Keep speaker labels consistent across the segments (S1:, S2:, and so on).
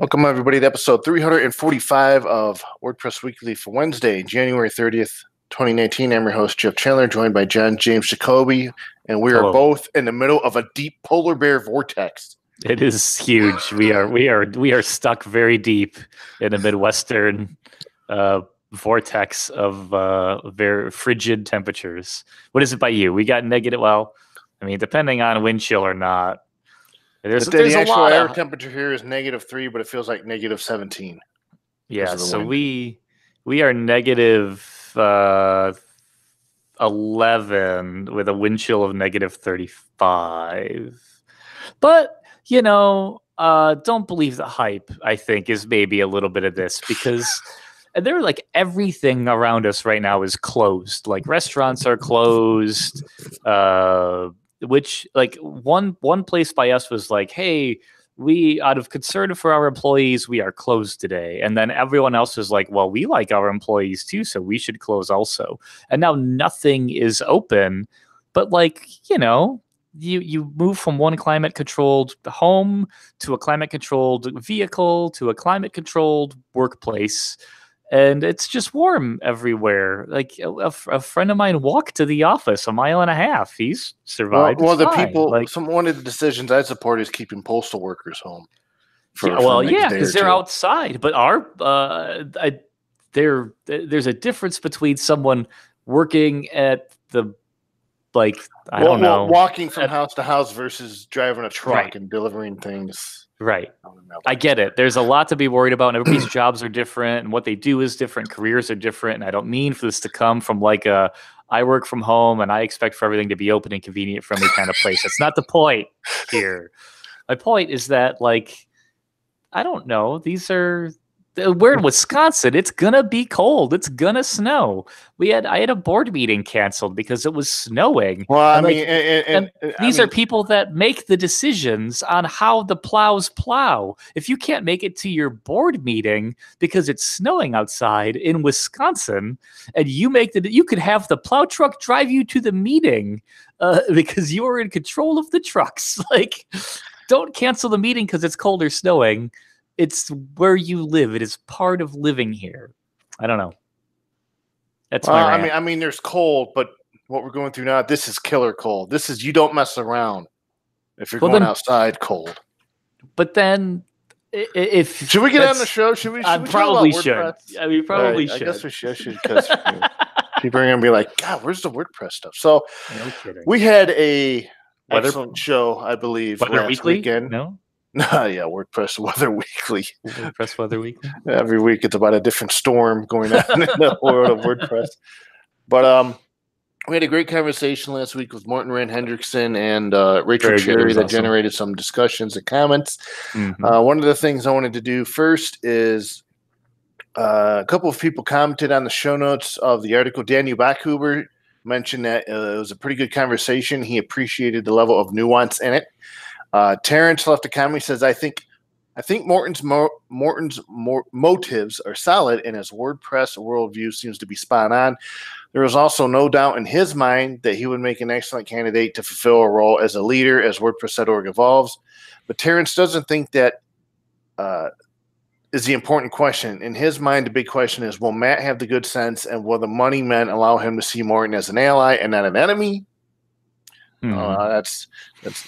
S1: Welcome, everybody, to episode 345 of WordPress Weekly for Wednesday, January 30th, 2019. I'm your host, Jeff Chandler, joined by John James Jacoby, and we are both in the middle of a deep polar bear vortex.
S2: It is huge. We are stuck very deep in a Midwestern vortex of very frigid temperatures. What is it by you? We got negative. Well, I mean, depending on wind chill or not. There's
S1: the actual air temperature here is -3, but it feels like -17.
S2: Yeah, so we are negative 11 with a wind chill of -35. But, don't believe the hype, I think, is maybe a little bit of this because they're like everything around us right now is closed. Like restaurants are closed. Which like one place by us was like, hey, we out of concern for our employees, we are closed today. And then everyone else was like, well, we like our employees too, so we should close also. And now nothing is open. But like, you move from one climate controlled home to a climate controlled vehicle to a climate controlled workplace. And it's just warm everywhere. Like a friend of mine walked to the office 1.5 miles. He's survived.
S1: Well, the people, one of the decisions I support is keeping postal workers home.
S2: Because they're outside. But there's a difference between someone working at the
S1: walking from house to house versus driving a truck and delivering things.
S2: Right. I get it. There's a lot to be worried about, and everybody's jobs are different, and what they do is different. Careers are different, and I don't mean for this to come from like I work from home, and I expect for everything to be open and convenient, friendly kind of place. That's not the point here. My point is that, like, I don't know. We're in Wisconsin. It's gonna be cold. It's gonna snow. I had a board meeting canceled because it was snowing.
S1: Well,
S2: these are people that make the decisions on how the plows plow. If you can't make it to your board meeting because it's snowing outside in Wisconsin, and you could have the plow truck drive you to the meeting because you are in control of the trucks. Like, don't cancel the meeting because it's cold or snowing. It's where you live. It is part of living here. I don't know. That's my rant.
S1: I mean, there's cold, but what we're going through now, this is killer cold. This is, you don't mess around if you're going outside cold.
S2: But then,
S1: should we get on the show? Should we?
S2: Probably should. We probably should.
S1: I guess we should because people are going to be like, God, where's the WordPress stuff? So
S2: no kidding.
S1: We had a excellent show, I believe,
S2: Weather Weekly?
S1: Weekend.
S2: No.
S1: Yeah, WordPress Weather Weekly.
S2: WordPress Weather Weekly.
S1: Every week it's about a different storm going on in the world of WordPress. But we had a great conversation last week with Morten Rand Hendrickson and Rachel Cherry that generated some discussions and comments.
S2: Mm-hmm.
S1: One of the things I wanted to do first is a couple of people commented on the show notes of the article. Daniel Bachhuber mentioned that it was a pretty good conversation. He appreciated the level of nuance in it. Terrence left a comment. He says, I think Morton's motives are solid, and his WordPress worldview seems to be spot on. There is also no doubt in his mind that he would make an excellent candidate to fulfill a role as a leader as WordPress.org evolves. But Terrence doesn't think that is the important question. In his mind, the big question is, will Matt have the good sense, and will the money men allow him to see Morton as an ally and not an enemy? That's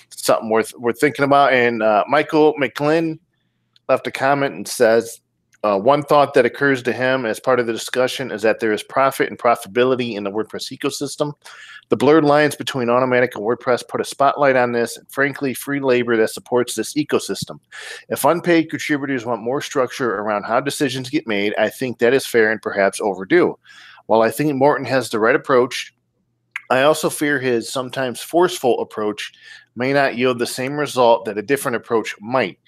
S1: something worth thinking about. And Michael McGlynn left a comment and says, one thought that occurs to him as part of the discussion is that there is profit and profitability in the WordPress ecosystem. The blurred lines between Automattic and WordPress put a spotlight on this, and frankly, free labor that supports this ecosystem. If unpaid contributors want more structure around how decisions get made, I think that is fair and perhaps overdue. While I think Morton has the right approach, I also fear his sometimes forceful approach may not yield the same result that a different approach might.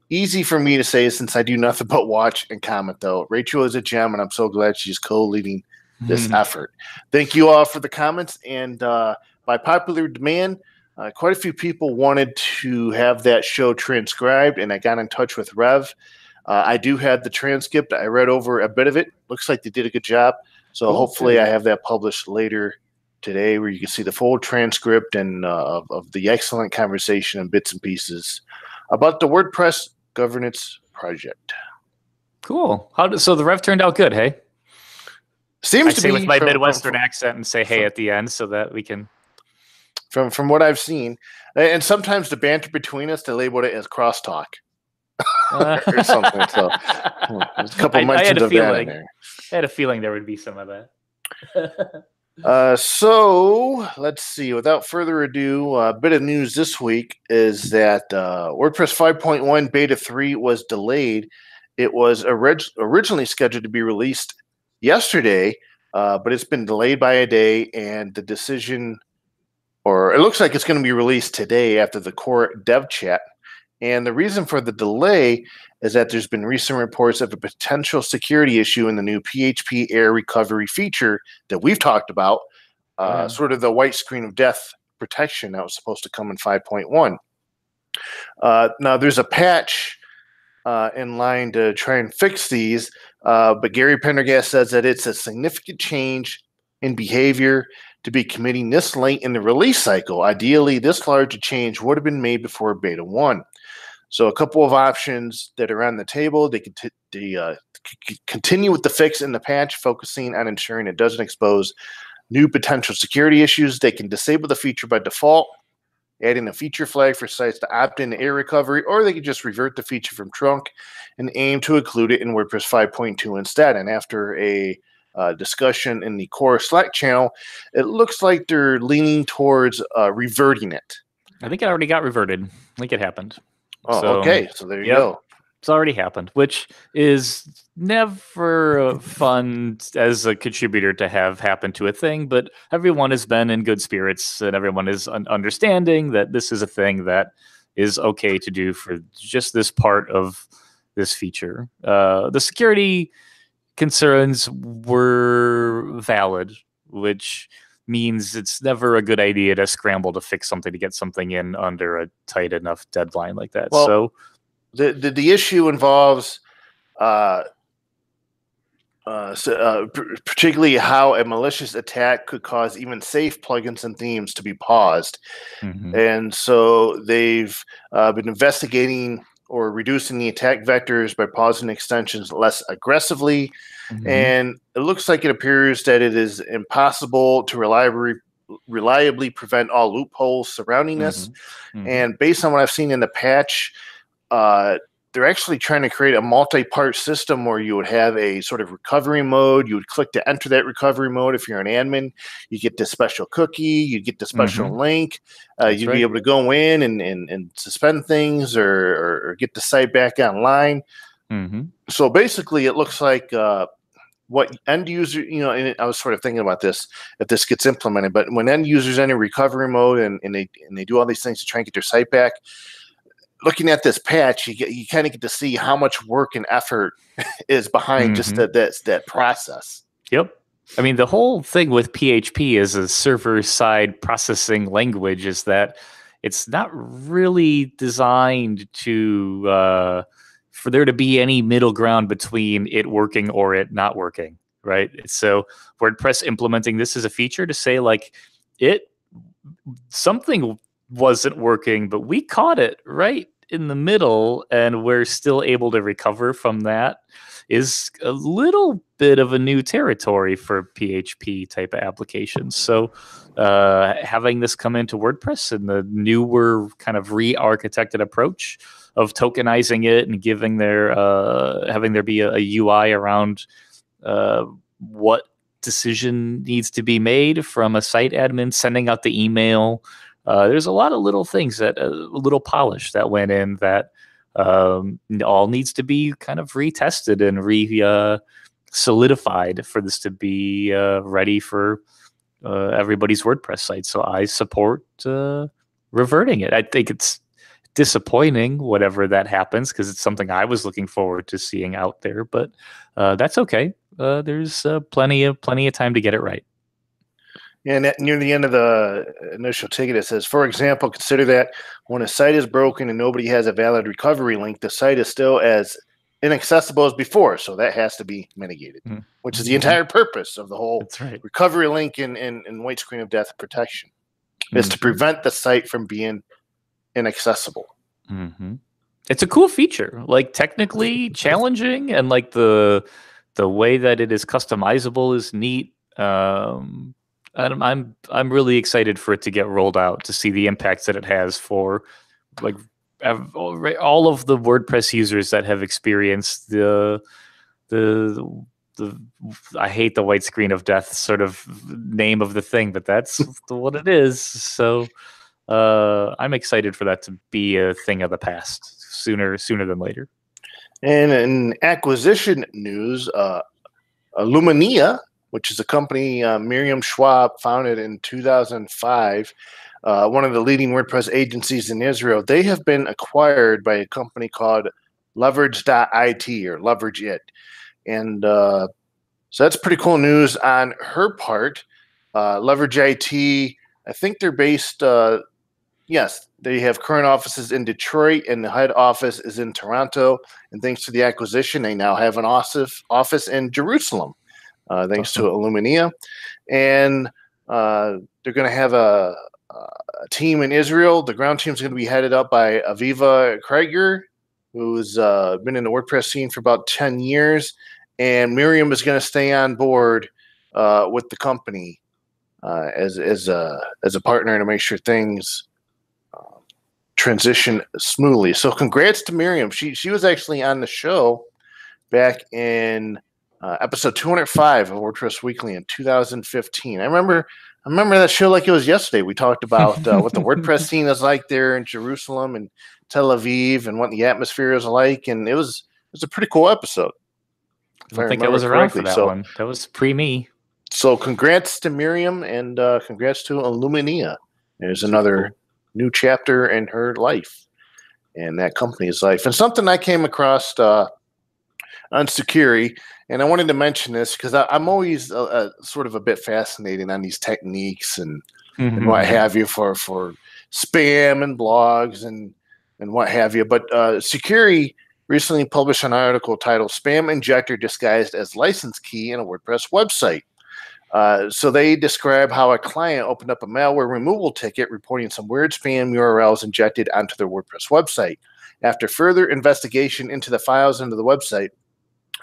S1: Easy for me to say since I do nothing but watch and comment, though. Rachel is a gem, and I'm so glad she's co-leading this effort. Thank you all for the comments. And by popular demand, quite a few people wanted to have that show transcribed, and I got in touch with Rev. I do have the transcript. I read over a bit of it. Looks like they did a good job. So hopefully I have that published later today, where you can see the full transcript and of the excellent conversation and bits and pieces about the WordPress governance project.
S2: Cool. So the rev turned out good, hey?
S1: Seems to
S2: say
S1: be
S2: with my Midwestern accent and say hey at the end so that we can.
S1: From what I've seen, and sometimes the banter between us, they label it as crosstalk or something. So there's a couple mentions of that in there.
S2: I had a feeling there would be some of that.
S1: So let's see. Without further ado, a bit of news this week is that WordPress 5.1 Beta 3 was delayed. It was originally scheduled to be released yesterday, but it's been delayed by a day, and the decision, or it looks like it's going to be released today after the core dev chat. And the reason for the delay is that there's been recent reports of a potential security issue in the new PHP error recovery feature that we've talked about, sort of the white screen of death protection that was supposed to come in 5.1. Now, there's a patch in line to try and fix these, but Gary Pendergast says that it's a significant change in behavior to be committing this late in the release cycle. Ideally, this large a change would have been made before Beta 1. So a couple of options that are on the table. They could continue with the fix in the patch, focusing on ensuring it doesn't expose new potential security issues. They can disable the feature by default, adding a feature flag for sites to opt in to error recovery, or they could just revert the feature from trunk and aim to include it in WordPress 5.2 instead. And after a discussion in the core Slack channel, it looks like they're leaning towards reverting it.
S2: I think it already got reverted. I think it happened.
S1: Oh, okay. So there you go.
S2: It's already happened, which is never fun as a contributor to have happen to a thing, but everyone has been in good spirits and everyone is understanding that this is a thing that is okay to do for just this part of this feature. The security concerns were valid, which means it's never a good idea to scramble to fix something to get something in under a tight enough deadline like that.
S1: Well,
S2: so
S1: the issue involves particularly how a malicious attack could cause even safe plugins and themes to be paused.
S2: Mm-hmm.
S1: And so they've been investigating or reducing the attack vectors by pausing extensions less aggressively. Mm-hmm. And it looks like it appears that it is impossible to reliably prevent all loopholes surrounding this. Mm-hmm. And based on what I've seen in the patch, they're actually trying to create a multi-part system where you would have a sort of recovery mode. You would click to enter that recovery mode if you're an admin. You get this special cookie. You get the special link. You'd be able to go in and suspend things or get the site back online.
S2: Mm-hmm.
S1: So basically, it looks like what end user, and I was sort of thinking about this, if this gets implemented, but when end users enter recovery mode and they do all these things to try and get their site back, looking at this patch, you kind of get to see how much work and effort is behind just that process.
S2: Yep. I mean, the whole thing with PHP as a server-side processing language is that it's not really designed to for there to be any middle ground between it working or it not working, right? So WordPress implementing this as a feature to say like something wasn't working, but we caught it right in the middle and we're still able to recover from that is a little bit of a new territory for PHP type of applications. So having this come into WordPress and the newer kind of re-architected approach of tokenizing it and giving having there be a UI around what decision needs to be made from a site admin sending out the email. There's a lot of little things that a little polish that went in that all needs to be kind of retested and solidified for this to be ready for everybody's WordPress site. So I support reverting it. I think it's disappointing whatever that happens because it's something I was looking forward to seeing out there, but that's okay. There's plenty of time to get it right.
S1: And near the end of the initial ticket, it says, for example, consider that when a site is broken and nobody has a valid recovery link, the site is still as inaccessible as before. So that has to be mitigated, which is the entire purpose of the whole recovery link and white screen of death protection is to prevent the site from being inaccessible.
S2: Mm-hmm. It's a cool feature, like technically challenging, and like the way that it is customizable is neat. And I'm really excited for it to get rolled out to see the impacts that it has for like all of the WordPress users that have experienced the I hate the white screen of death sort of name of the thing, but that's what it is. So I'm excited for that to be a thing of the past sooner than later.
S1: And in acquisition news, Lumania, which is a company Miriam Schwab founded in 2005, one of the leading WordPress agencies in Israel, they have been acquired by a company called Leverage.it or Leverage It. And so that's pretty cool news on her part. Leverage IT, I think they're based, yes, they have current offices in Detroit, and the head office is in Toronto. And thanks to the acquisition, they now have an office in Jerusalem, thanks to Illumina. And they're going to have a team in Israel. The ground team is going to be headed up by Aviva Krieger, who's been in the WordPress scene for about 10 years. And Miriam is going to stay on board with the company as a partner to make sure things transition smoothly. So congrats to Miriam. She was actually on the show back in episode 205 of WordPress Weekly in 2015. I remember that show like it was yesterday. We talked about what the WordPress scene is like there in Jerusalem and Tel Aviv and what the atmosphere is like, and it was a pretty cool episode.
S2: I think I was around for that one. That was pre-me.
S1: So congrats to Miriam, and congrats to Illumina. There's another new chapter in her life and that company's life. And something I came across on Security, and I wanted to mention this because I'm always sort of a bit fascinated on these techniques and what have you for spam and blogs and what have you. But Security recently published an article titled "Spam Injector Disguised as License Key in a WordPress Website." So they describe how a client opened up a malware removal ticket reporting some weird spam URLs injected onto their WordPress website. After further investigation into the files into the website,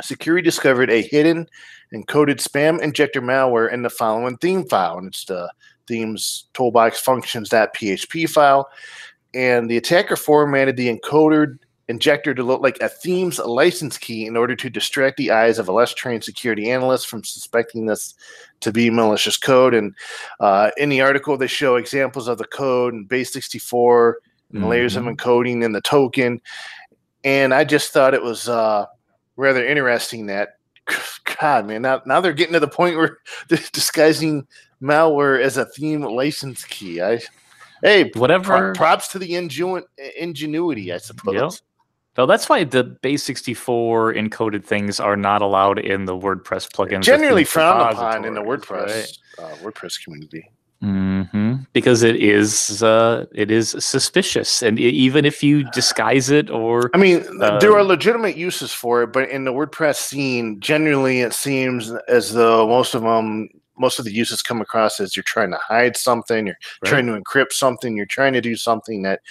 S1: Security discovered a hidden encoded spam injector malware in the following theme file, and it's the themes toolbox functions.php file. And the attacker formatted the encoded injector to look like a theme's license key in order to distract the eyes of a less trained security analyst from suspecting this to be malicious code. And in the article, they show examples of the code and base64 and layers of encoding in the token. And I just thought it was rather interesting that, God, man, now they're getting to the point where they're disguising malware as a theme license key. Hey, whatever. Props to the ingenuity, I suppose.
S2: Yep. So that's why the base64 encoded things are not allowed in the WordPress plugins.
S1: Generally frowned upon in the WordPress WordPress community.
S2: Because it is suspicious, and even if you disguise it, or
S1: I mean, there are legitimate uses for it, but in the WordPress scene, generally it seems as though most of the uses come across as you're trying to hide something, you're trying to encrypt something, you're trying to do something that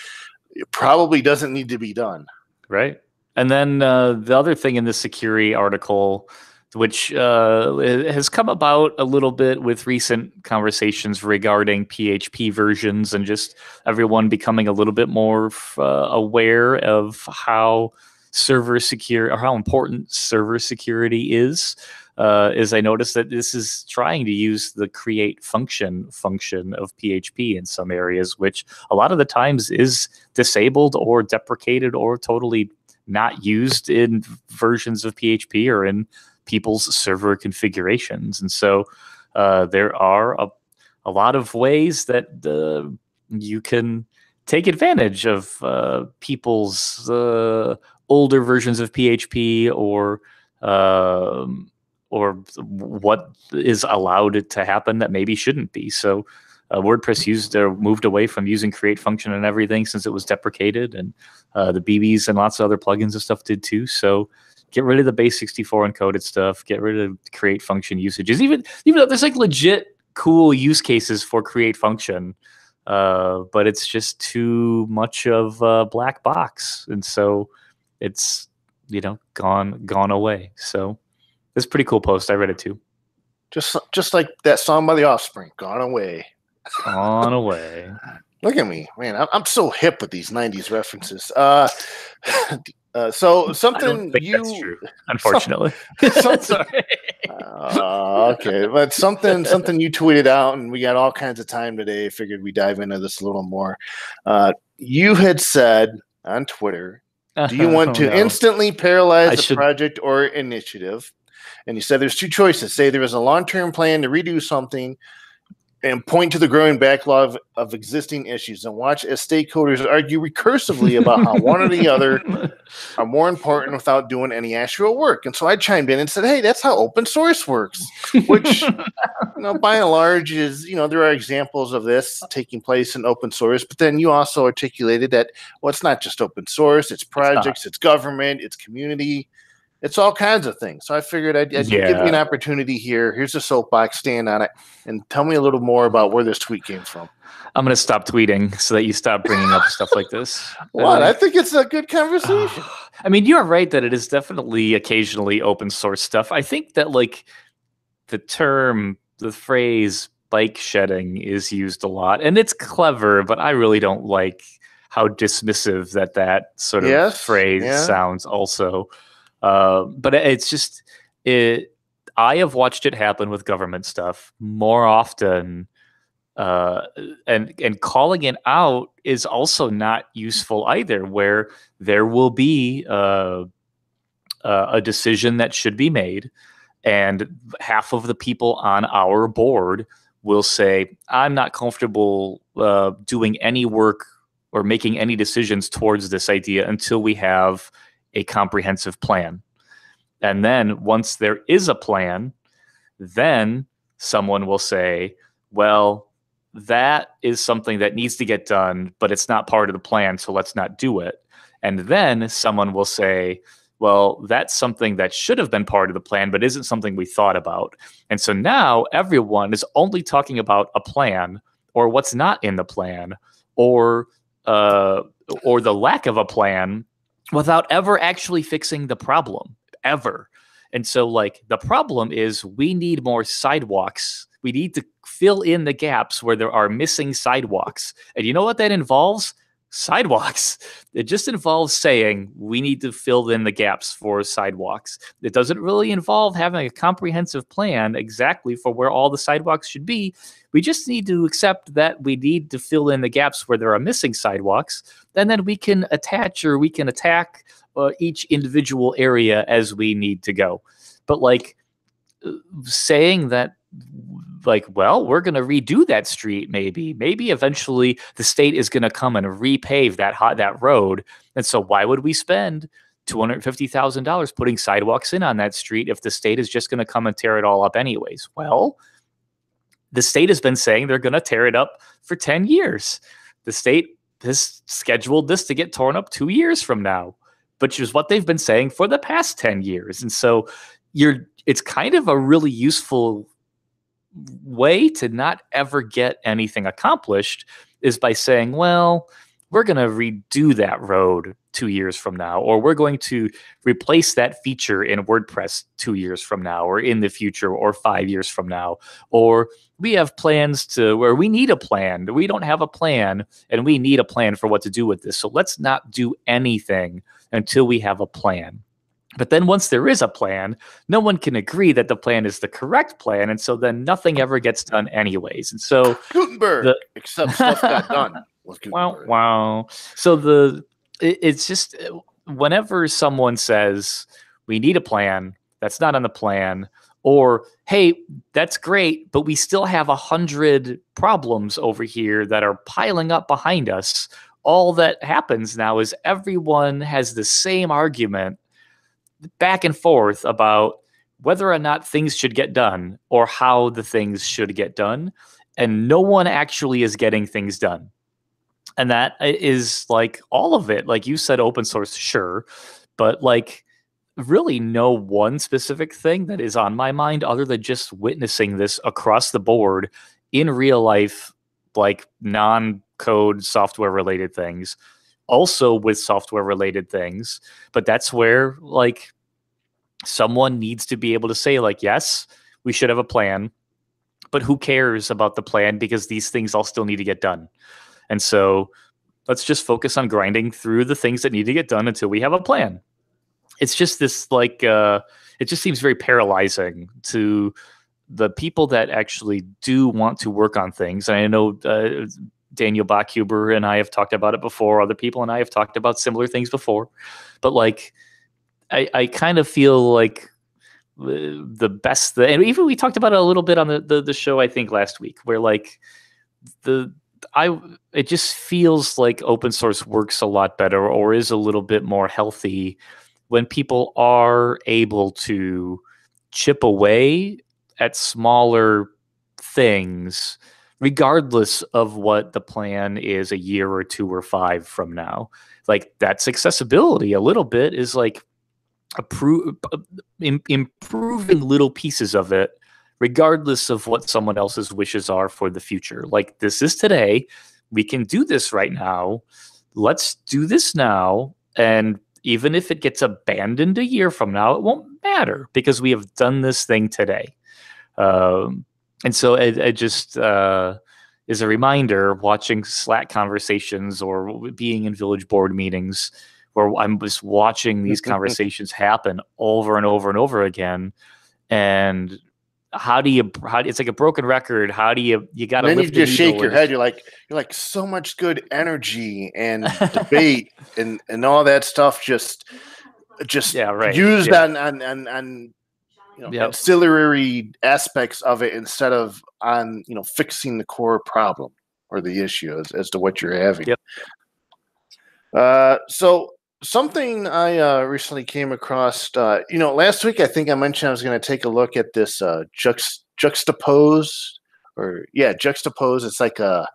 S1: probably doesn't need to be done.
S2: Right. And then the other thing in the Security article, which has come about a little bit with recent conversations regarding PHP versions and just everyone becoming a little bit more aware of how important server security is I noticed that this is trying to use the create function of PHP in some areas, which a lot of the times is disabled or deprecated or totally not used in versions of PHP or in people's server configurations. And so there are a lot of ways that you can take advantage of people's older versions of PHP or what is allowed to happen that maybe shouldn't be. So WordPress moved away from using create function and everything since it was deprecated, and the BBs and lots of other plugins and stuff did too. So get rid of the base64 encoded stuff, get rid of create function usages, even though there's like legit cool use cases for create function. but it's just too much of a black box, and so it's gone away. So it's a pretty cool post. I read it too.
S1: Just like that song by The Offspring, "Gone Away."
S2: Gone away.
S1: Look at me, man! I'm so hip with these '90s references. So something
S2: I don't think
S1: you,
S2: that's true, unfortunately.
S1: Sorry. Okay, but something you tweeted out, and we got all kinds of time today. Figured we dive into this a little more. You had said on Twitter, "Do you want to instantly paralyze the project or initiative?" And you said there's two choices. Say there is a long-term plan to redo something, and point to the growing backlog of existing issues, and watch as stakeholders argue recursively about how one or the other are more important without doing any actual work. And so I chimed in and said, hey, that's how open source works, which, by and large is, there are examples of this taking place in open source, but then you also articulated that, well, it's not just open source, it's projects, it's government, it's community. It's all kinds of things. So I figured I'd give you an opportunity here. Here's a soapbox, stand on it, and tell me a little more about where this tweet came from.
S2: I'm going to stop tweeting so that you stop bringing up stuff like this.
S1: What? I think it's a good conversation.
S2: I mean, you're right that it is definitely occasionally open source stuff. I think that the phrase bike shedding is used a lot, and it's clever, but I really don't like how dismissive that sort of phrase sounds also. But it's just I have watched it happen with government stuff more often, and calling it out is also not useful either. Where there will be a decision that should be made, and half of the people on our board will say, "I'm not comfortable doing any work or making any decisions towards this idea until we have a comprehensive plan." And then once there is a plan, then someone will say, well, that is something that needs to get done, but it's not part of the plan, so let's not do it. And then someone will say, well, that's something that should have been part of the plan, but isn't something we thought about. And so now everyone is only talking about a plan or what's not in the plan or the lack of a plan, without ever actually fixing the problem, ever. And so, the problem is we need more sidewalks. We need to fill in the gaps where there are missing sidewalks. And you know what that involves? Sidewalks. It just involves saying we need to fill in the gaps for sidewalks. It doesn't really involve having a comprehensive plan exactly for where all the sidewalks should be. We just need to accept that we need to fill in the gaps where there are missing sidewalks, and then we can attach or we can attack each individual area as we need to go. But saying that, well, we're going to redo that street. Maybe eventually the state is going to come and repave that road. And so why would we spend $250,000 putting sidewalks in on that street if the state is just going to come and tear it all up anyways? Well, the state has been saying they're going to tear it up for 10 years. The state has scheduled this to get torn up 2 years from now, which is what they've been saying for the past 10 years. And so it's kind of a really useful way to not ever get anything accomplished is by saying, well, we're going to redo that road 2 years from now, or we're going to replace that feature in WordPress 2 years from now, or in the future, or 5 years from now, or we have plans where we need a plan. We don't have a plan, and we need a plan for what to do with this. So let's not do anything until we have a plan. But then once there is a plan, no one can agree that the plan is the correct plan. And so then nothing ever gets done anyways. And so
S1: Gutenberg, except stuff got done with Gutenberg.
S2: Wow. So it's just whenever someone says we need a plan, that's not on the plan, or, hey, that's great, but we still have 100 problems over here that are piling up behind us. All that happens now is everyone has the same argument back and forth about whether or not things should get done or how the things should get done. And no one actually is getting things done. And that is all of it. Like you said, open source, sure. But really no one specific thing that is on my mind other than just witnessing this across the board in real life, non code software related things, also with software related things. But that's where like someone needs to be able to say like, yes, we should have a plan, but who cares about the plan because these things all still need to get done. And so let's just focus on grinding through the things that need to get done until we have a plan. It's just this like, it just seems very paralyzing to the people that actually do want to work on things. And I know Daniel Bachhuber and I have talked about it before. Other people and I have talked about similar things before. But like, I kind of feel like the best, and even we talked about it a little bit on the show, I think last week, where like it just feels like open source works a lot better or is a little bit more healthy when people are able to chip away at smaller things, regardless of what the plan is a year or 2 or 5 from now. Like that's accessibility a little bit is like improving little pieces of it, regardless of what someone else's wishes are for the future. Like this is today. We can do this right now. Let's do this now. And even if it gets abandoned a year from now, it won't matter because we have done this thing today. And so it just is a reminder watching Slack conversations or being in village board meetings where I'm just watching these conversations happen over and over and over again. And it's like a broken record. How do you got to lift the needle? Then you just
S1: shake your head. You're like so much good energy and debate and all that stuff just used on ancillary aspects of it instead of on fixing the core problem or the issue as to what you're having. Yep. So something I recently came across, last week I think I mentioned I was going to take a look at this Juxtapose. Juxtapose. It's like a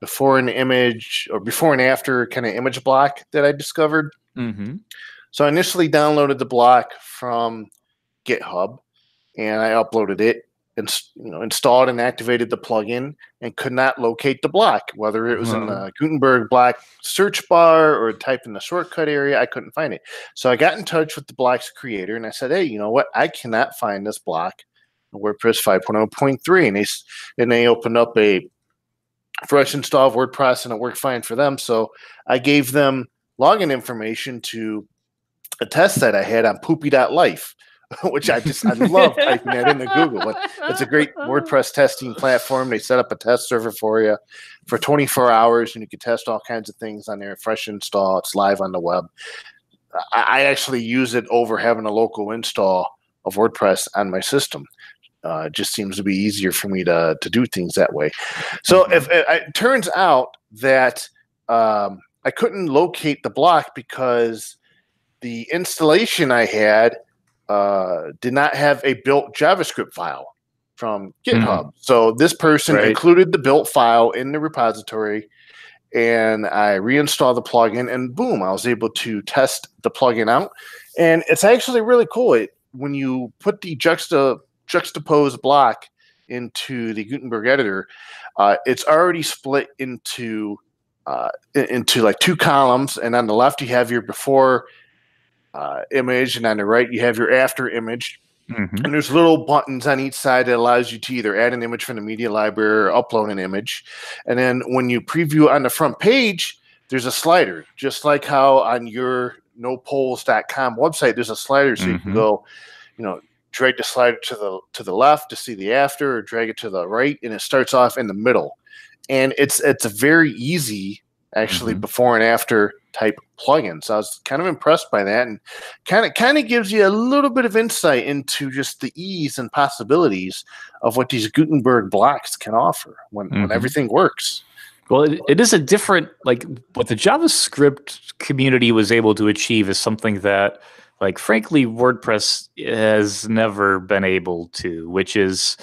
S1: before an image or before and after kind of image block that I discovered.
S2: Mm-hmm.
S1: So I initially downloaded the block from GitHub and I uploaded it and installed and activated the plugin and could not locate the block, whether it was in the Gutenberg block search bar or type in the shortcut area. I couldn't find it. So I got in touch with the block's creator and I said, hey, you know what? I cannot find this block in WordPress 5.0.3. And they opened up a fresh install of WordPress and it worked fine for them. So I gave them login information to a test that I had on poopy.life. Which I love typing that into Google. But it's a great WordPress testing platform. They set up a test server for you for 24 hours, and you can test all kinds of things on there. Fresh install. It's live on the web. I actually use it over having a local install of WordPress on my system. It just seems to be easier for me to do things that way. So if it turns out that I couldn't locate the block because the installation I had did not have a built JavaScript file from GitHub. So this person included the built file in the repository, and I reinstalled the plugin, and boom, I was able to test the plugin out. And it's actually really cool. When you put the Juxtapose block into the Gutenberg editor, it's already split into like 2 columns, and on the left you have your before image, and on the right you have your after image. And there's little buttons on each side that allows you to either add an image from the media library or upload an image. And then when you preview on the front page, there's a slider, just like how on your nopolls.com website there's a slider, so you can go drag the slider to the left to see the after, or drag it to the right, and it starts off in the middle. And it's a very easy actually before and after type plugin. So I was kind of impressed by that, and kind of gives you a little bit of insight into just the ease and possibilities of what these Gutenberg blocks can offer when everything works.
S2: Well, it is a different, like what the JavaScript community was able to achieve is something that, like, frankly, WordPress has never been able to, which is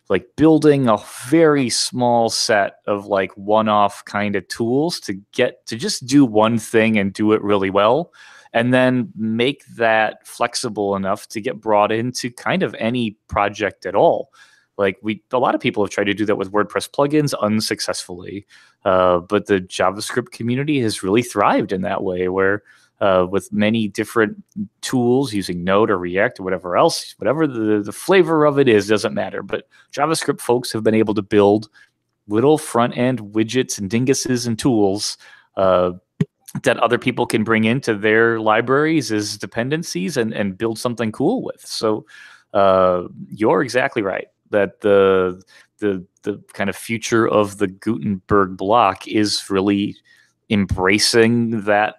S2: like building a very small set of like one-off kind of tools to get to just do one thing and do it really well, and then make that flexible enough to get brought into kind of any project at all. Like a lot of people have tried to do that with WordPress plugins unsuccessfully, but the JavaScript community has really thrived in that way, where with many different tools using Node or React or whatever else, whatever the flavor of it is, doesn't matter. But JavaScript folks have been able to build little front end widgets and dinguses and tools that other people can bring into their libraries as dependencies and build something cool with. So you're exactly right that the kind of future of the Gutenberg block is really embracing that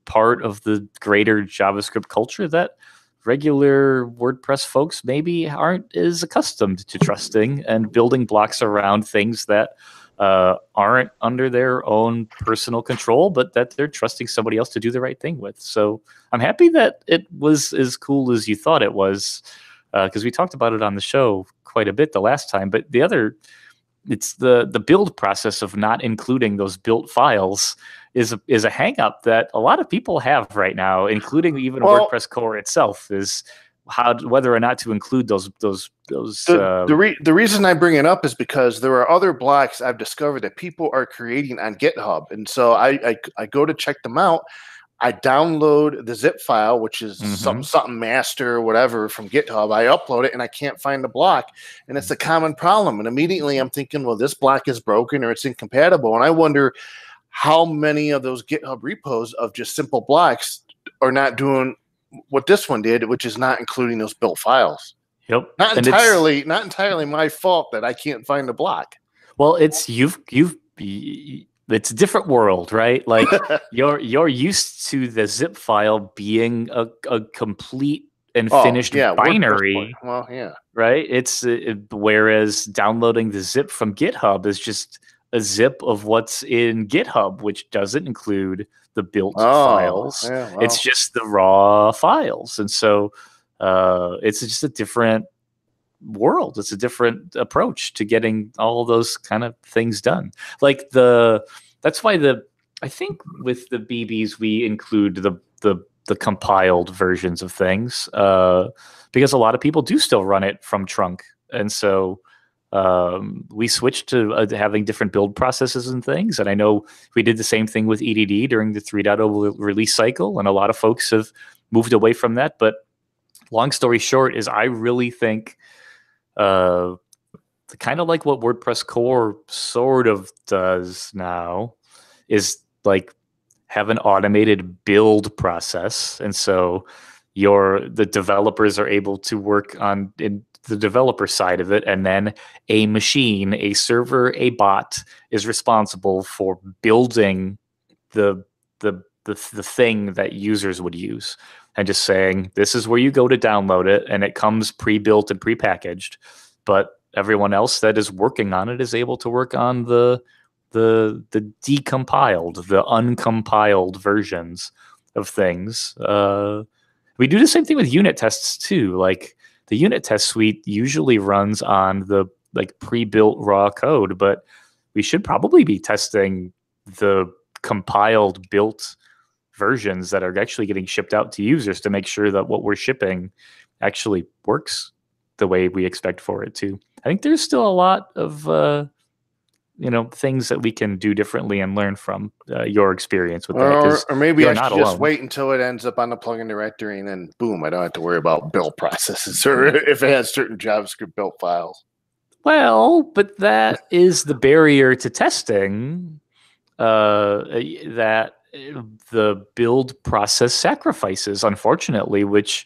S2: part of the greater JavaScript culture that regular WordPress folks maybe aren't as accustomed to trusting and building blocks around things that aren't under their own personal control, but that they're trusting somebody else to do the right thing with. So I'm happy that it was as cool as you thought it was, because we talked about it on the show quite a bit the last time. But it's the build process of not including those built files is a hang up that a lot of people have right now, including even WordPress core itself, is whether or not to include those.
S1: The reason I bring it up is because there are other blocks I've discovered that people are creating on GitHub, and so I go to check them out. I download the zip file, which is something master or whatever from GitHub. I upload it and I can't find the block, and it's a common problem. And immediately I'm thinking, well, this block is broken or it's incompatible, and I wonder how many of those GitHub repos of just simple blocks are not doing what this one did, which is not including those built files.
S2: Yep.
S1: Not entirely my fault that I can't find the block.
S2: Well, it's a different world, right? Like you're used to the zip file being a complete and finished binary.
S1: Well, yeah.
S2: Right. Whereas downloading the zip from GitHub is just a zip of what's in GitHub, which doesn't include the built files.
S1: Yeah, well.
S2: It's just the raw files. And so it's just a different world. It's a different approach to getting all those kind of things done. Like that's why I think with the BBs we include the compiled versions of things, because a lot of people do still run it from trunk. And so we switched to having different build processes and things. And I know we did the same thing with EDD during the 3.0 release cycle, and a lot of folks have moved away from that. But long story short is I really think kind of like what WordPress core sort of does now is like have an automated build process. And so the developers are able to work on in the developer side of it, and then a machine, a server, a bot is responsible for building the thing that users would use, and just saying, this is where you go to download it, and it comes pre-built and pre-packaged. But everyone else that is working on it is able to work on the decompiled, the uncompiled versions of things. We do the same thing with unit tests too. Like the unit test suite usually runs on the pre-built raw code, but we should probably be testing the compiled built versions that are actually getting shipped out to users to make sure that what we're shipping actually works the way we expect for it to. I think there's still a lot of things that we can do differently and learn from your experience with that.
S1: Or maybe I should just wait until it ends up on the plugin directory, and then boom, I don't have to worry about build processes or if it has certain JavaScript built files.
S2: Well, but that is the barrier to testing that the build process sacrifices, unfortunately, which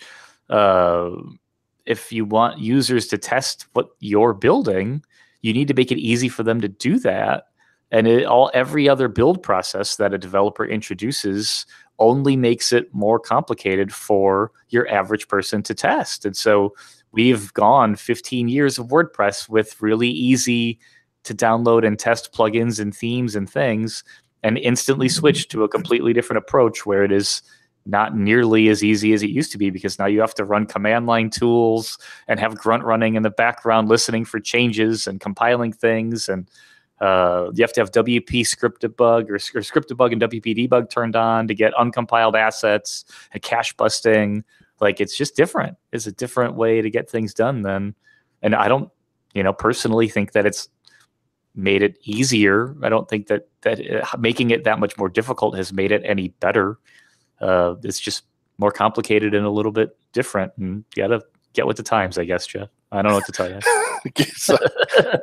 S2: if you want users to test what you're building, you need to make it easy for them to do that. And every other build process that a developer introduces only makes it more complicated for your average person to test. And so we've gone 15 years of WordPress with really easy to download and test plugins and themes and things, and instantly switched to a completely different approach where it is not nearly as easy as it used to be, because now you have to run command line tools and have grunt running in the background, listening for changes and compiling things. And you have to have WP script debug or script debug and WP debug turned on to get uncompiled assets and cache busting. Like, it's just different. It's a different way to get things done than And I don't, personally think that it's made it easier. I don't think that making it that much more difficult has made it any better. It's just more complicated and a little bit different, and you got to get with the times, I guess, Jeff. I don't know what to tell you.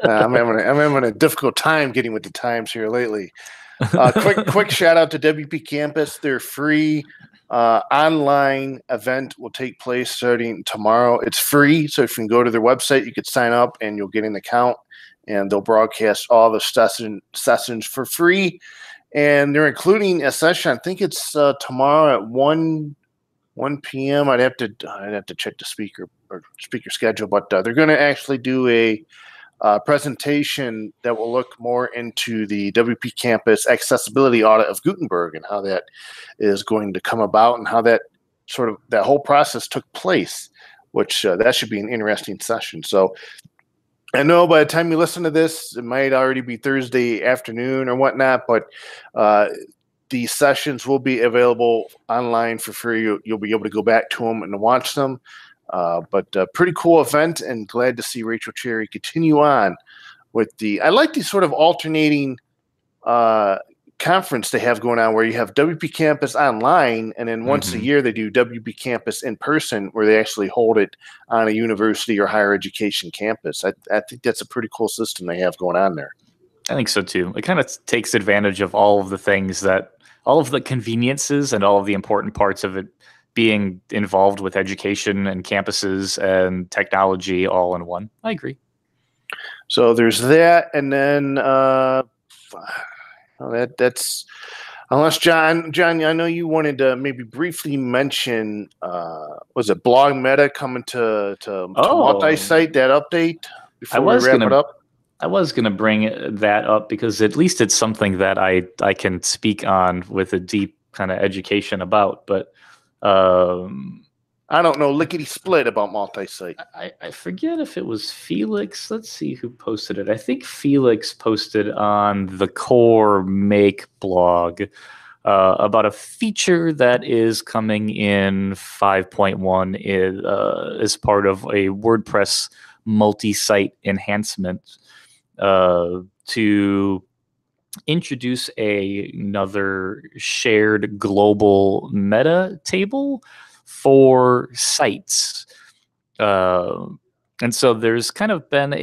S1: I'm having a difficult time getting with the times here lately. Quick shout out to WP Campus. Their free online event will take place starting tomorrow. It's free, so if you can go to their website, you could sign up and you'll get an account, and they'll broadcast all the sessions for free. And they're including a session. I think it's tomorrow at 1 p.m. I'd have to check the speaker schedule, but they're going to actually do a presentation that will look more into the WP Campus accessibility audit of Gutenberg and how that is going to come about and how that whole process took place, which that should be an interesting session. So I know by the time you listen to this, it might already be Thursday afternoon or whatnot, but the sessions will be available online for free. You'll be able to go back to them and watch them. But pretty cool event, and glad to see Rachel Cherry continue on with I like these sort of alternating conference they have going on where you have WP Campus online, and then once a year they do WP Campus in person where they actually hold it on a university or higher education campus. I think that's a pretty cool system they have going on there.
S2: I think so too. It kind of takes advantage of all of the things all of the conveniences and all of the important parts of it being involved with education and campuses and technology all in one. I agree.
S1: So there's that, and then that's unless John, I know you wanted to maybe briefly mention was it Blog Meta coming to Multisite, that update before we wrap it up?
S2: I was going to bring that up because at least it's something that I can speak on with a deep kind of education about, but
S1: I don't know lickety split about Multisite.
S2: I forget if it was Felix. Let's see who posted it. I think Felix posted on the Core Make blog about a feature that is coming in 5.1 as part of a WordPress multi-site enhancement to introduce another shared global meta table for sites. And so there's kind of been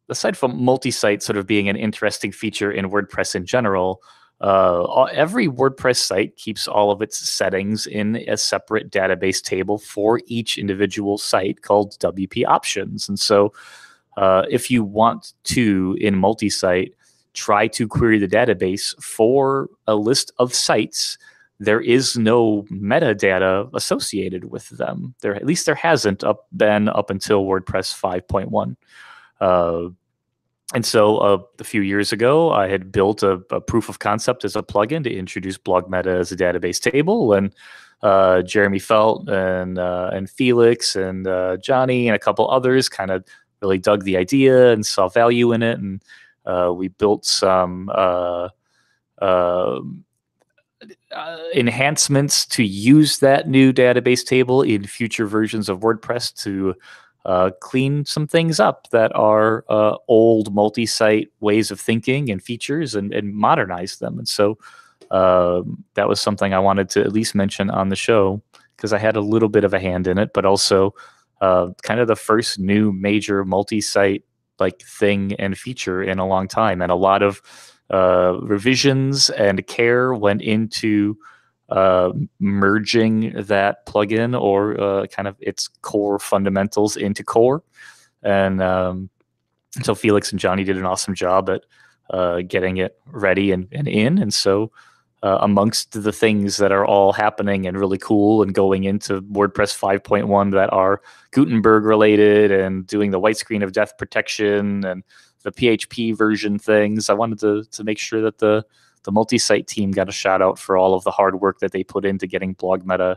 S2: aside from multi-site sort of being an interesting feature in WordPress in general, every WordPress site keeps all of its settings in a separate database table for each individual site called WP Options. And so if you want to, in Multisite, try to query the database for a list of sites, there is no metadata associated with them. At least there hasn't been up until WordPress 5.1. And so a few years ago, I had built a proof of concept as a plugin to introduce Blog Meta as a database table. And Jeremy Felt and Felix and Johnny and a couple others kind of really dug the idea and saw value in it. And we built some enhancements to use that new database table in future versions of WordPress to clean some things up that are old multi-site ways of thinking and features and modernize them. And so that was something I wanted to at least mention on the show because I had a little bit of a hand in it, but also kind of the first new major multi-site like thing and feature in a long time. And a lot of revisions and care went into merging that plugin or kind of its core fundamentals into core. And so Felix and Johnny did an awesome job at getting it ready and in. And so amongst the things that are all happening and really cool and going into WordPress 5.1 that are Gutenberg related and doing the white screen of death protection and the PHP version things, I wanted to make sure that the multi-site team got a shout out for all of the hard work that they put into getting Blog Meta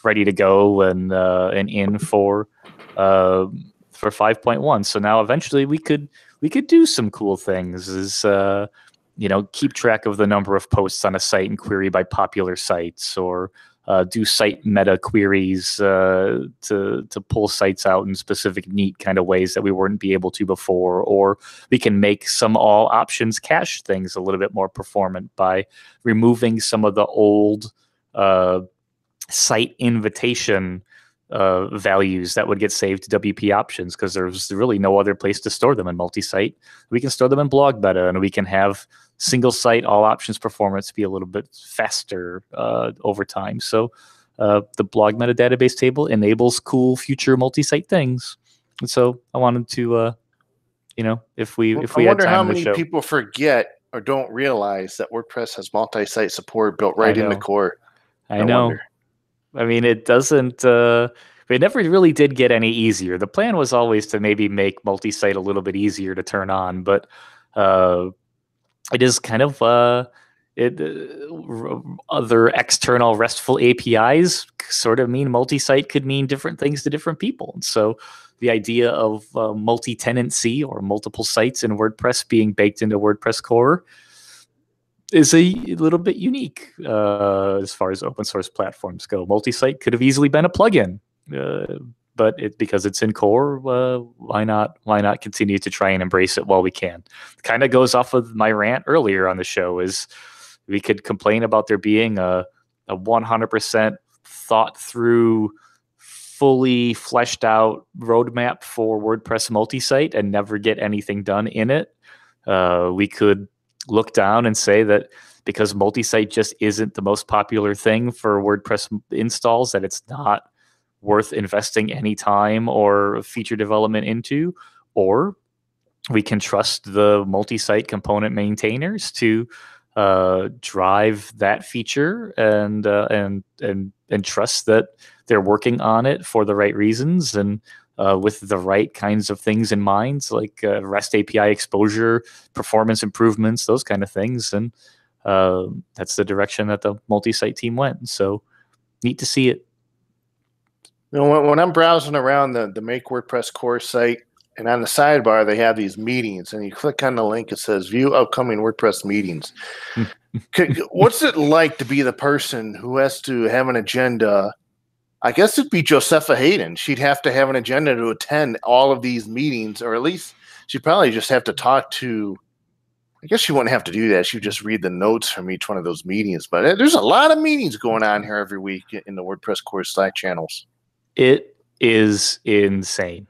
S2: ready to go and in for 5.1. So now eventually we could do some cool things. Keep track of the number of posts on a site and query by popular sites, or do site meta queries to pull sites out in specific neat kind of ways that we wouldn't be able to before, or we can make some all options cache things a little bit more performant by removing some of the old site invitation values that would get saved to WP options, because there's really no other place to store them in Multisite. We can store them in blog meta, and we can have single site all options performance be a little bit faster over time. So the blog meta database table enables cool future multi-site things. And so I wanted to, if we
S1: I
S2: had
S1: wonder
S2: time
S1: how
S2: in the
S1: many
S2: show.
S1: people forget or don't realize that WordPress has multi-site support built right in the core.
S2: I know.
S1: Wonder.
S2: I mean, it doesn't. It never really did get any easier. The plan was always to maybe make multi-site a little bit easier to turn on, but it is kind of other external RESTful APIs sort of mean multi-site could mean different things to different people. And so the idea of multi-tenancy or multiple sites in WordPress being baked into WordPress core is a little bit unique as far as open source platforms go. Multi-site could have easily been a plugin, but because it's in core, why not continue to try and embrace it while we can? Kind of goes off of my rant earlier on the show. Is we could complain about there being a 100% thought through, fully fleshed out roadmap for WordPress multi-site and never get anything done in it. We could look down and say that because multi-site just isn't the most popular thing for WordPress installs, that it's not worth investing any time or feature development into. Or we can trust the multi-site component maintainers to drive that feature and trust that they're working on it for the right reasons and with the right kinds of things in mind, like REST API exposure, performance improvements, those kind of things. And that's the direction that the multi-site team went. So neat to see it.
S1: When I'm browsing around the Make WordPress core site, and on the sidebar, they have these meetings, and you click on the link, it says view upcoming WordPress meetings. What's it like to be the person who has to have an agenda? I guess it'd be Josepha Hayden. She'd have to have an agenda to attend all of these meetings, or at least she'd probably just have to talk to, I guess she wouldn't have to do that. She'd just read the notes from each one of those meetings. But there's a lot of meetings going on here every week in the WordPress core Slack channels.
S2: It is insane.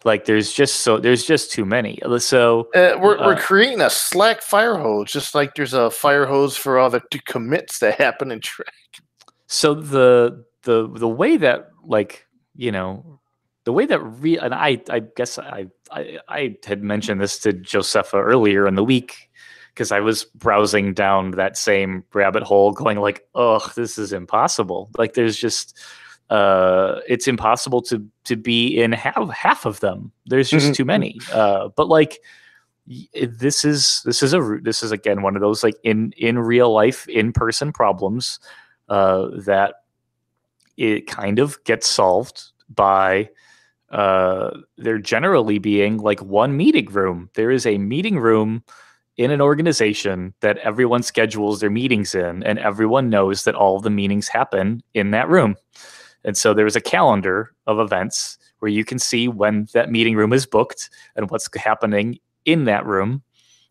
S2: Like there's just too many. So
S1: we're creating a Slack fire hose, just like there's a fire hose for all the commits that happen in track.
S2: So the way that, like, the way that and I guess I had mentioned this to Josepha earlier in the week, because I was browsing down that same rabbit hole going like, ugh, this is impossible. Like there's just it's impossible to be in half of them. There's just too many. But like this is again one of those like in real life, in-person problems that it kind of gets solved by there generally being like one meeting room. There is a meeting room in an organization that everyone schedules their meetings in, and everyone knows that all of the meetings happen in that room. And so there's a calendar of events where you can see when that meeting room is booked and what's happening in that room.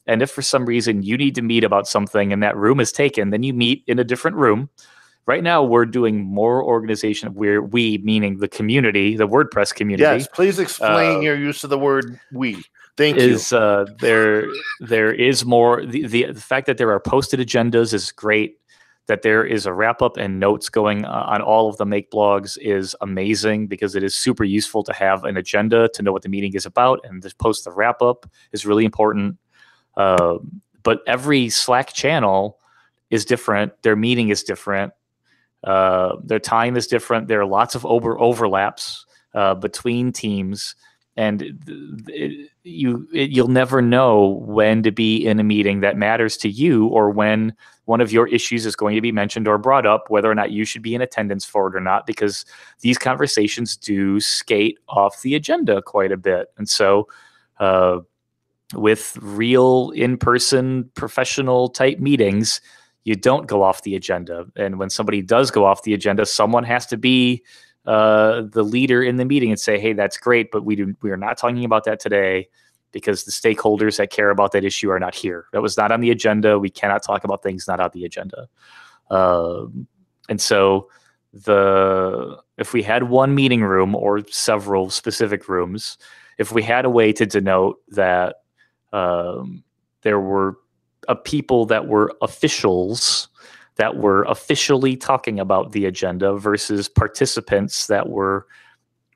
S2: And if for some reason you need to meet about something and that room is taken, then you meet in a different room. Right now, we're doing more organization where we, meaning the community, the WordPress community.
S1: Yes, please explain your use of the word we. Thank you.
S2: There is more. The fact that there are posted agendas is great. That there is a wrap up and notes going on all of the Make blogs is amazing, because it is super useful to have an agenda to know what the meeting is about, and to post the wrap up is really important. But every Slack channel is different. Their meeting is different. Their time is different. There are lots of overlaps between teams, and you'll never know when to be in a meeting that matters to you, or when one of your issues is going to be mentioned or brought up, whether or not you should be in attendance for it or not, because these conversations do skate off the agenda quite a bit. And so with real in-person professional type meetings, you don't go off the agenda. And when somebody does go off the agenda, someone has to be the leader in the meeting and say, hey, that's great, but we are not talking about that today because the stakeholders that care about that issue are not here. That was not on the agenda. We cannot talk about things not on the agenda. And so if we had one meeting room or several specific rooms, if we had a way to denote that there were people that were officials that were officially talking about the agenda versus participants that were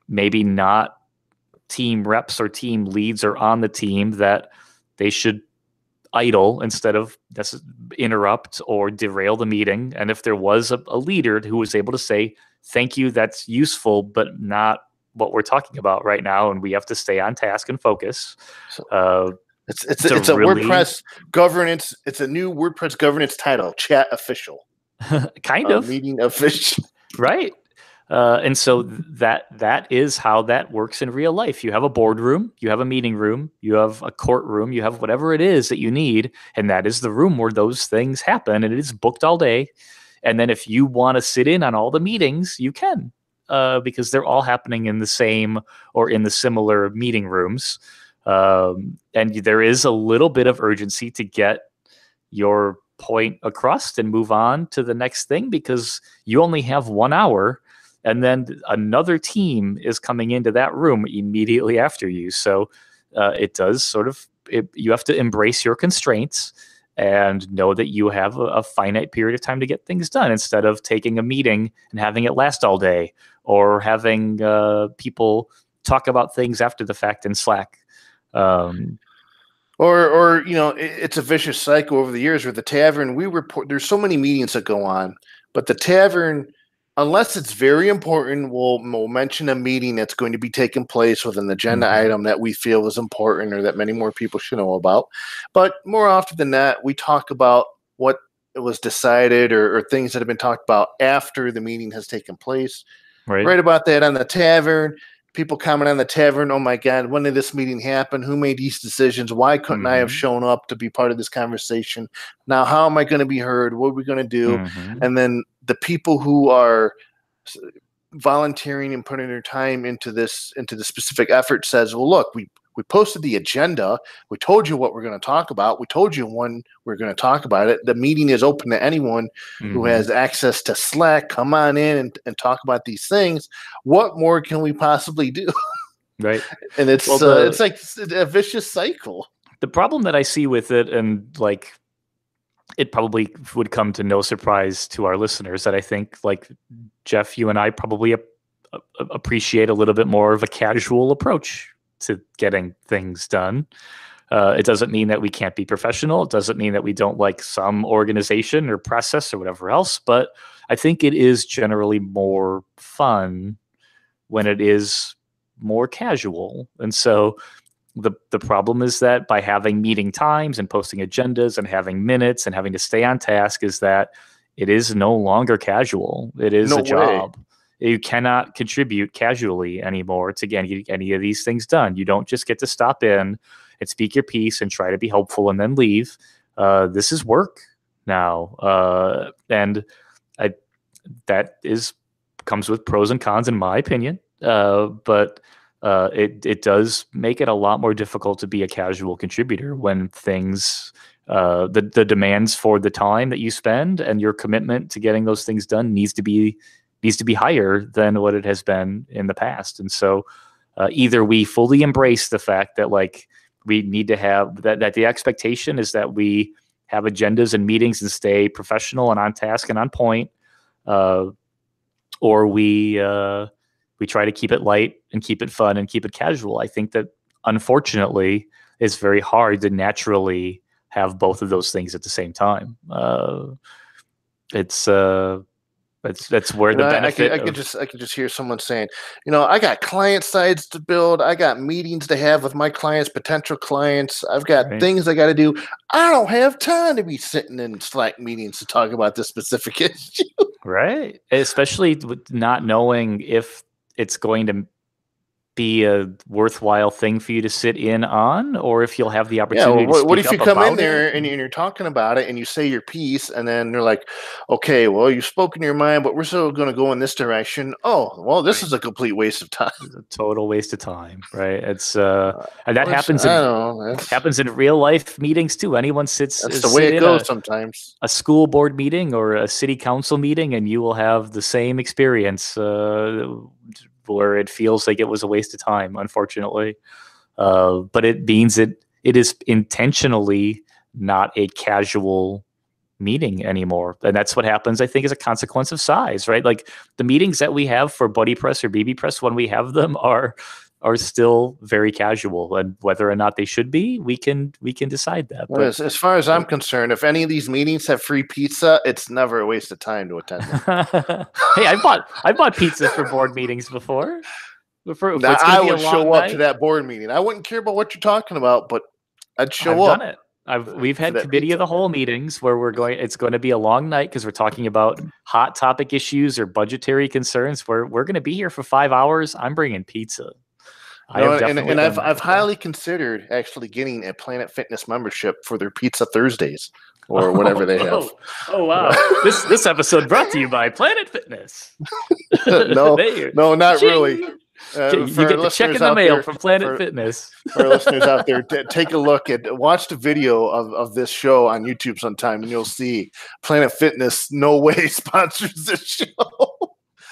S2: maybe not team reps or team leads or on the team, that they should idle instead of interrupt or derail the meeting. And if there was a leader who was able to say, thank you, that's useful, but not what we're talking about right now, and we have to stay on task and focus.
S1: It's a really, WordPress governance. It's a new WordPress governance title, chat official.
S2: Kind of.
S1: Meeting official.
S2: Right. And so that is how that works in real life. You have a boardroom, you have a meeting room, you have a courtroom, you have whatever it is that you need, and that is the room where those things happen, and it is booked all day. And then if you want to sit in on all the meetings, you can, because they're all happening in the same or in the similar meeting rooms. And there is a little bit of urgency to get your point across and move on to the next thing, because you only have 1 hour. And then another team is coming into that room immediately after you. So it does you have to embrace your constraints and know that you have a finite period of time to get things done, instead of taking a meeting and having it last all day, or having people talk about things after the fact in Slack.
S1: Or it's a vicious cycle over the years where the tavern, there's so many meetings that go on, but the tavern, unless it's very important, we'll mention a meeting that's going to be taking place with an agenda item that we feel is important or that many more people should know about. But more often than not, we talk about what was decided or things that have been talked about after the meeting has taken place. Right about that on the tavern. People comment on the tavern, oh my God, when did this meeting happen? Who made these decisions? Why couldn't I have shown up to be part of this conversation? Now, how am I going to be heard? What are we going to do? And then the people who are volunteering and putting their time into the specific effort says, well, look, we posted the agenda. We told you what we're going to talk about. We told you when we're going to talk about it. The meeting is open to anyone who has access to Slack. Come on in and talk about these things. What more can we possibly do?
S2: Right.
S1: And it's like a vicious cycle.
S2: The problem that I see with it, and like, it probably would come to no surprise to our listeners, that I think, like Jeff, you and I probably appreciate a little bit more of a casual approach to getting things done. It doesn't mean that we can't be professional. It doesn't mean that we don't like some organization or process or whatever else, but I think it is generally more fun when it is more casual. And so the problem is that by having meeting times and posting agendas and having minutes and having to stay on task, is that it is no longer casual. It is a job. You cannot contribute casually anymore to get any of these things done. You don't just get to stop in and speak your piece and try to be helpful and then leave. This is work now. And that comes with pros and cons, in my opinion. But it does make it a lot more difficult to be a casual contributor when things, the demands for the time that you spend and your commitment to getting those things done needs to be higher than what it has been in the past. And so either we fully embrace the fact that, like, we need to have that the expectation is that we have agendas and meetings and stay professional and on task and on point, or we try to keep it light and keep it fun and keep it casual. I think that, unfortunately, it's very hard to naturally have both of those things at the same time. That's where the benefit.
S1: I could just hear someone saying, I got client sides to build. I got meetings to have with my clients, potential clients. I've got things I got to do. I don't have time to be sitting in Slack meetings to talk about this specific issue.
S2: Right. Especially with not knowing if it's going to be a worthwhile thing for you to sit in on, or if you'll have the opportunity to
S1: what
S2: speak
S1: if you
S2: up
S1: come in
S2: about
S1: there
S2: it.
S1: and you're talking about it and you say your piece, and then they're like, okay, well, you've spoken your mind, but we're still going to go in this direction. Oh, well, this is a complete waste of time.
S2: It's a total waste of time, right? It's
S1: And
S2: that happens in real life meetings too. Anyone
S1: that's the way it goes sometimes.
S2: A school board meeting or a city council meeting, and you will have the same experience where it feels like it was a waste of time, unfortunately. But it means it is intentionally not a casual meeting anymore. And that's what happens, I think, as a consequence of size, right? Like the meetings that we have for Buddy Press or BB Press, when we have them, are still very casual, and whether or not they should be, we can decide that.
S1: Well, but as far as I'm concerned, if any of these meetings have free pizza, it's never a waste of time to attend them.
S2: Hey, I bought pizza for board meetings before.
S1: Now, I would show up to that board meeting. I wouldn't care about what you're talking about, but I'd show up.
S2: I've done it. We've had committee of the whole meetings where it's going to be a long night because we're talking about hot topic issues or budgetary concerns. We're going to be here for 5 hours. I'm bringing pizza.
S1: I've highly considered actually getting a Planet Fitness membership for their Pizza Thursdays or whatever they have.
S2: Oh wow! this episode brought to you by Planet Fitness.
S1: No, not really.
S2: You get the check in the mail from Planet Fitness.
S1: For our listeners out there, take a look watch the video of this show on YouTube sometime, and you'll see Planet Fitness no way sponsors this show.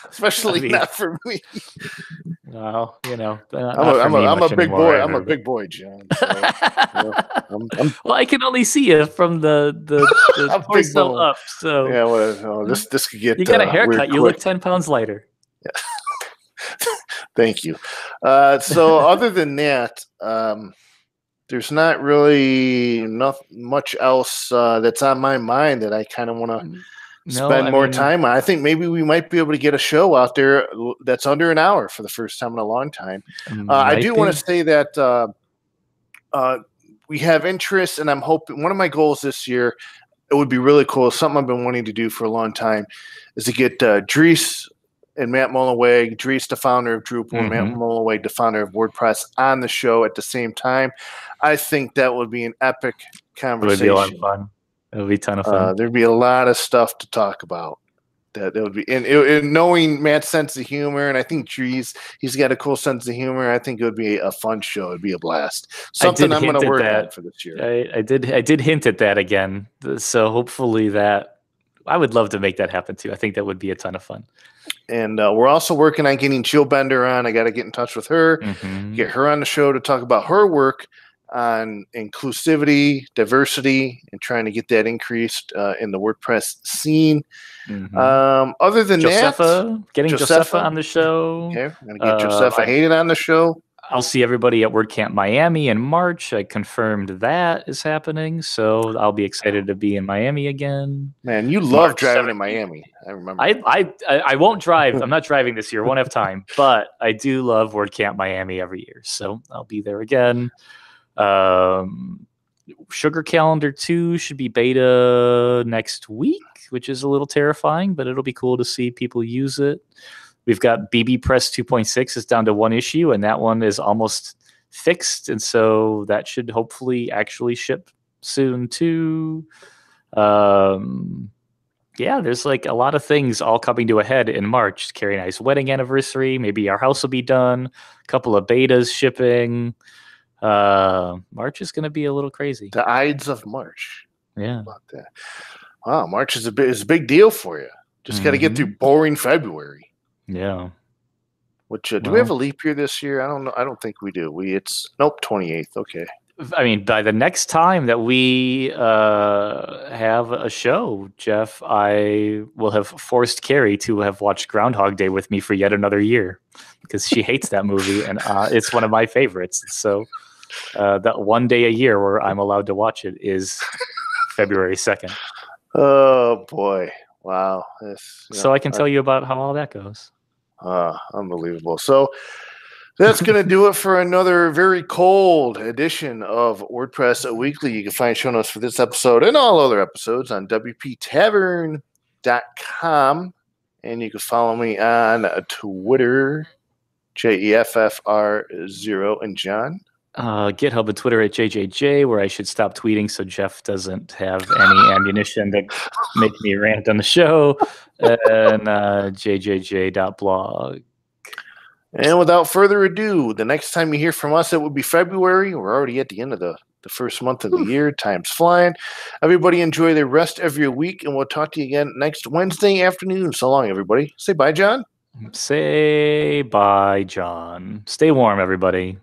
S1: Especially not for me.
S2: Well,
S1: I'm a big boy. Either. I'm a big boy, John. So,
S2: well, I can only see you from the torso up. So
S1: yeah, well, this could get.
S2: You got a haircut. You look 10 pounds lighter.
S1: Yeah. Thank you. So other than that, there's not really much else that's on my mind that I kind of want to. Spend more time on. I think maybe we might be able to get a show out there that's under an hour for the first time in a long time. I do want to say that we have interest, and I'm hoping one of my goals this year, it would be really cool, something I've been wanting to do for a long time, is to get Dries and Matt Mullenweg, Dries, the founder of Drupal, and Matt Mullenweg, the founder of WordPress, on the show at the same time. I think that would be an epic conversation.
S2: It would be a lot of fun. It would be a ton of fun.
S1: There'd be a lot of stuff to talk about. That would be, and knowing Matt's sense of humor, and I think he's got a cool sense of humor. I think it would be a fun show. It'd be a blast. Something I'm going to work on for this year.
S2: I did hint at that again. So hopefully I would love to make that happen too. I think that would be a ton of fun.
S1: And we're also working on getting Jill Bender on. I got to get in touch with her, get her on the show to talk about her work on inclusivity, diversity, and trying to get that increased in the WordPress scene. Other than
S2: getting Josefa on the show.
S1: Okay, I'm going to get Josefa Hayden on the show.
S2: I'll see everybody at WordCamp Miami in March. I confirmed that is happening, so I'll be excited to be in Miami again.
S1: Man, you love driving in Miami. I remember.
S2: I won't drive. I'm not driving this year. Won't have time, but I do love WordCamp Miami every year, so I'll be there again. Sugar Calendar 2 should be beta next week, which is a little terrifying, but it'll be cool to see people use it. We've got BB Press 2.6 is down to one issue, and that one is almost fixed, and so that should hopefully actually ship soon too. There's like a lot of things all coming to a head in March. Carrie and I's wedding anniversary, maybe our house will be done, a couple of betas shipping. March is going to be a little crazy.
S1: The Ides of March.
S2: Yeah.
S1: About that. Wow, March is a big deal for you. Just got to get through boring February.
S2: Yeah.
S1: Which do we have a leap year this year? I don't know. I don't think we do. It's 28th. Okay.
S2: I mean, by the next time that we have a show, Jeff, I will have forced Carrie to have watched Groundhog Day with me for yet another year because she hates that movie, and it's one of my favorites. So that one day a year where I'm allowed to watch it is February 2nd.
S1: Oh, boy. Wow.
S2: So I can tell you about how all that goes.
S1: Unbelievable. So that's going to do it for another very cold edition of WordPress Weekly. You can find show notes for this episode and all other episodes on WPTavern.com. And you can follow me on Twitter, JEFFR0, and John.
S2: GitHub and Twitter at JJJ, where I should stop tweeting so Jeff doesn't have any ammunition to make me rant on the show, and jjj.blog.
S1: And without further ado, the next time you hear from us, it will be February. We're already at the end of the first month of the year. Time's flying. Everybody enjoy the rest of your week, and we'll talk to you again next Wednesday afternoon. So long, everybody. Say bye, John.
S2: Say bye, John. Stay warm, everybody.